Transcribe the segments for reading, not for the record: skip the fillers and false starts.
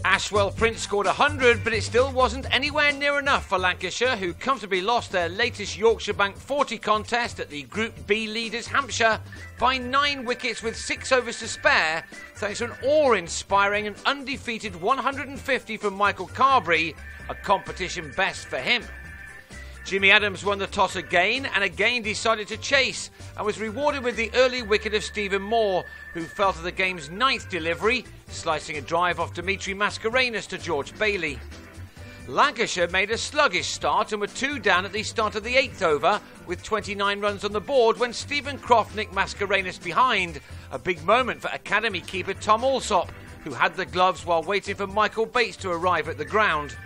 Ashwell Prince scored 100, but it still wasn't anywhere near enough for Lancashire, who comfortably lost their latest Yorkshire Bank 40 contest at the Group B leaders Hampshire by 9 wickets with 6 overs to spare, thanks to an awe-inspiring and undefeated 150 from Michael Carberry, a competition best for him. Jimmy Adams won the toss again and again decided to chase and was rewarded with the early wicket of Stephen Moore, who fell to the game's 9th delivery, slicing a drive off Dimitri Mascarenhas to George Bailey. Lancashire made a sluggish start and were 2 down at the start of the 8th over with 29 runs on the board when Stephen Croft nicked Mascarenhas behind, a big moment for academy keeper Tom Alsop, who had the gloves while waiting for Michael Bates to arrive at the ground.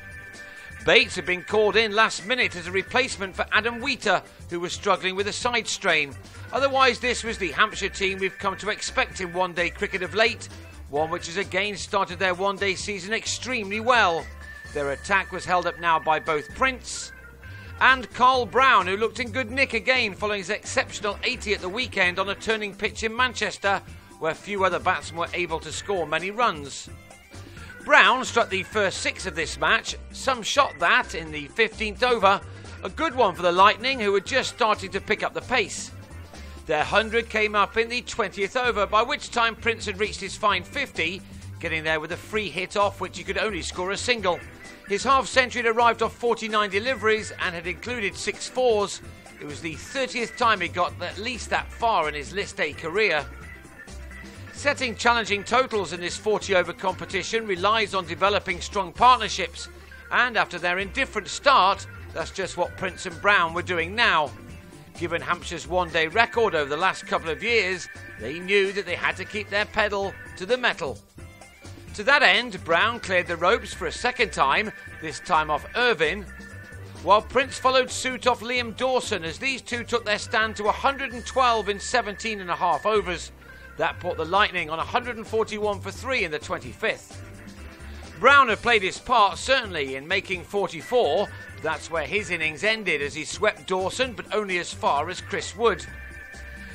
Bates had been called in last minute as a replacement for Adam Wheater, who was struggling with a side strain. Otherwise, this was the Hampshire team we've come to expect in one-day cricket of late, one which has again started their one-day season extremely well. Their attack was held up now by both Prince and Carl Brown, who looked in good nick again following his exceptional 80 at the weekend on a turning pitch in Manchester, where few other batsmen were able to score many runs. Brown struck the first 6 of this match, some shot that in the 15th over, a good one for the Lightning, who were just starting to pick up the pace. Their 100 came up in the 20th over, by which time Prince had reached his fine 50, getting there with a free hit off which he could only score a single. His half-century had arrived off 49 deliveries and had included 6 fours. It was the 30th time he got at least that far in his List A career. Setting challenging totals in this 40-over competition relies on developing strong partnerships, and after their indifferent start, that's just what Prince and Brown were doing now. Given Hampshire's one-day record over the last couple of years, they knew that they had to keep their pedal to the metal. To that end, Brown cleared the ropes for a second time, this time off Irvine, while Prince followed suit off Liam Dawson as these two took their stand to 112 in 17.5 overs. That put the Lightning on 141 for 3 in the 25th. Brown had played his part, certainly, in making 44. That's where his innings ended as he swept Dawson, but only as far as Chris Wood.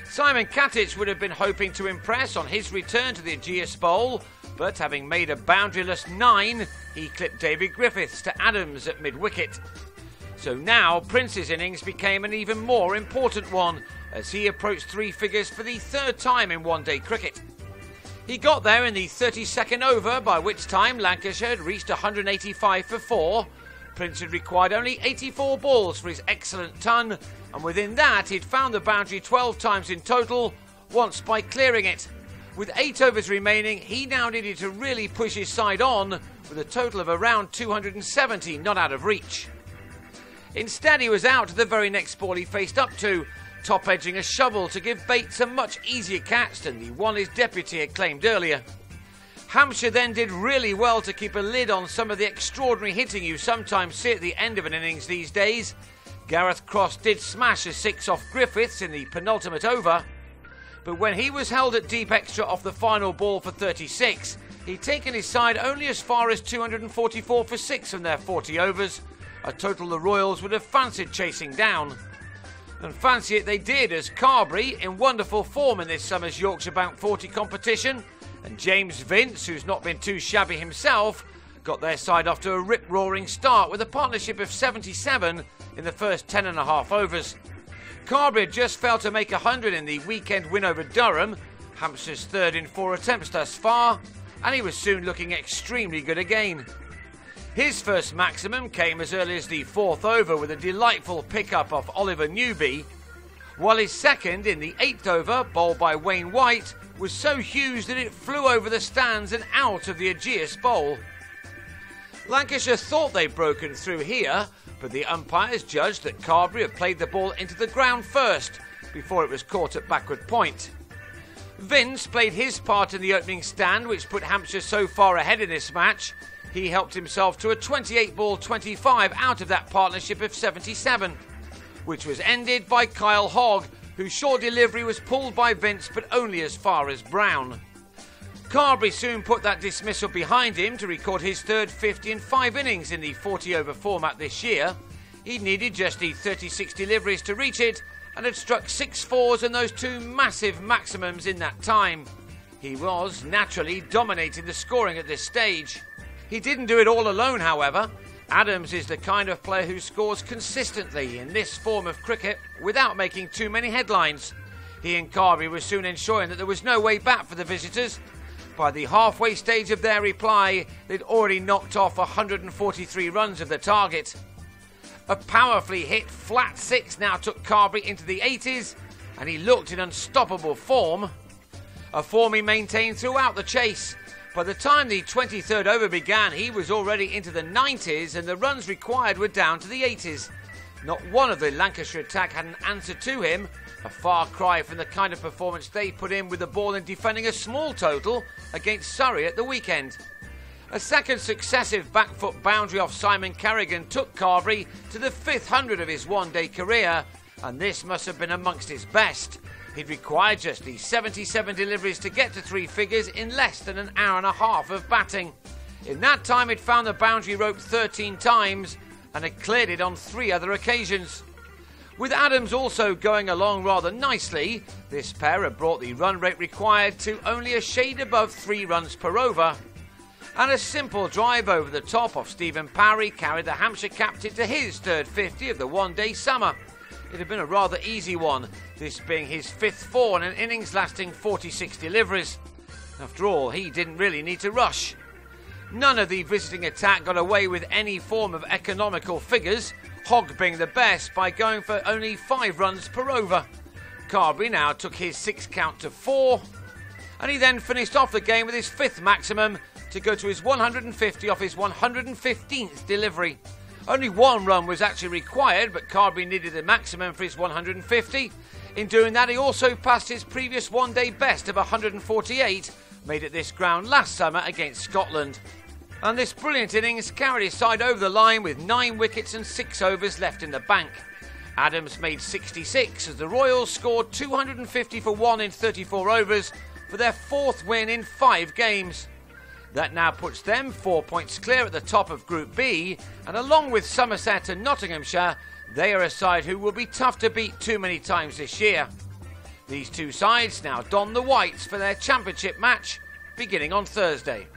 Simon Katich would have been hoping to impress on his return to the Ageas Bowl, but having made a boundaryless 9, he clipped David Griffiths to Adams at mid-wicket. So now Prince's innings became an even more important one, as he approached 3 figures for the 3rd time in one-day cricket. He got there in the 32nd over, by which time Lancashire had reached 185 for 4. Prince had required only 84 balls for his excellent ton, and within that he'd found the boundary 12 times in total, once by clearing it. With 8 overs remaining, he now needed to really push his side on, with a total of around 270 not out of reach. Instead, he was out to the very next ball he faced up to, top-edging a shovel to give Bates a much easier catch than the one his deputy had claimed earlier. Hampshire then did really well to keep a lid on some of the extraordinary hitting you sometimes see at the end of an innings these days. Gareth Cross did smash a 6 off Griffiths in the penultimate over, but when he was held at deep extra off the final ball for 36, he'd taken his side only as far as 244 for 6 from their 40 overs, a total the Royals would have fancied chasing down. And fancy it they did, as Carberry, in wonderful form in this summer's Yorkshire Bank 40 competition, and James Vince, who's not been too shabby himself, got their side off to a rip-roaring start with a partnership of 77 in the first 10.5 overs. Carberry had just failed to make 100 in the weekend win over Durham, Hampshire's 3rd in 4 attempts thus far, and he was soon looking extremely good again. His first maximum came as early as the 4th over with a delightful pick-up off Oliver Newby, while his second in the 8th over, bowled by Wayne White, was so huge that it flew over the stands and out of the Ageas Bowl. Lancashire thought they'd broken through here, but the umpires judged that Carberry had played the ball into the ground first, before it was caught at backward point. Vince played his part in the opening stand, which put Hampshire so far ahead in this match. He helped himself to a 28-ball 25 out of that partnership of 77, which was ended by Kyle Hogg, whose short delivery was pulled by Vince but only as far as Brown. Carberry soon put that dismissal behind him to record his 3rd 50 in 5 innings in the 40-over format this year. He needed just the 36 deliveries to reach it and had struck 6 fours and those 2 massive maximums in that time. He was naturally dominating the scoring at this stage. He didn't do it all alone, however. Adams is the kind of player who scores consistently in this form of cricket without making too many headlines. He and Carberry were soon ensuring that there was no way back for the visitors. By the halfway stage of their reply, they'd already knocked off 143 runs of the target. A powerfully hit flat six now took Carberry into the 80s, and he looked in unstoppable form. A form he maintained throughout the chase. By the time the 23rd over began, he was already into the 90s and the runs required were down to the 80s. Not one of the Lancashire attack had an answer to him, a far cry from the kind of performance they put in with the ball in defending a small total against Surrey at the weekend. A second successive back foot boundary off Simon Carrigan took Carberry to the 5th 100 of his one-day career, and this must have been amongst his best. He'd required just the 77 deliveries to get to three figures in less than an hour and a half of batting. In that time, he'd found the boundary rope 13 times and had cleared it on 3 other occasions. With Adams also going along rather nicely, this pair had brought the run rate required to only a shade above 3 runs per over. And a simple drive over the top of Stephen Parry carried the Hampshire captain to his third 50 of the one-day summer. It had been a rather easy one, this being his 5th 4 in an innings lasting 46 deliveries. After all, he didn't really need to rush. None of the visiting attack got away with any form of economical figures, Hogg being the best by going for only 5 runs per over. Carberry now took his 6 count to 4, and he then finished off the game with his 5th maximum to go to his 150 off his 115th delivery. Only 1 run was actually required, but Carberry needed the maximum for his 150. In doing that, he also passed his previous one-day best of 148, made at this ground last summer against Scotland. And this brilliant innings carried his side over the line with 9 wickets and 6 overs left in the bank. Adams made 66 as the Royals scored 250 for 1 in 34 overs for their 4th win in 5 games. That now puts them 4 points clear at the top of Group B, and along with Somerset and Nottinghamshire, they are a side who will be tough to beat too many times this year. These two sides now don the whites for their championship match beginning on Thursday.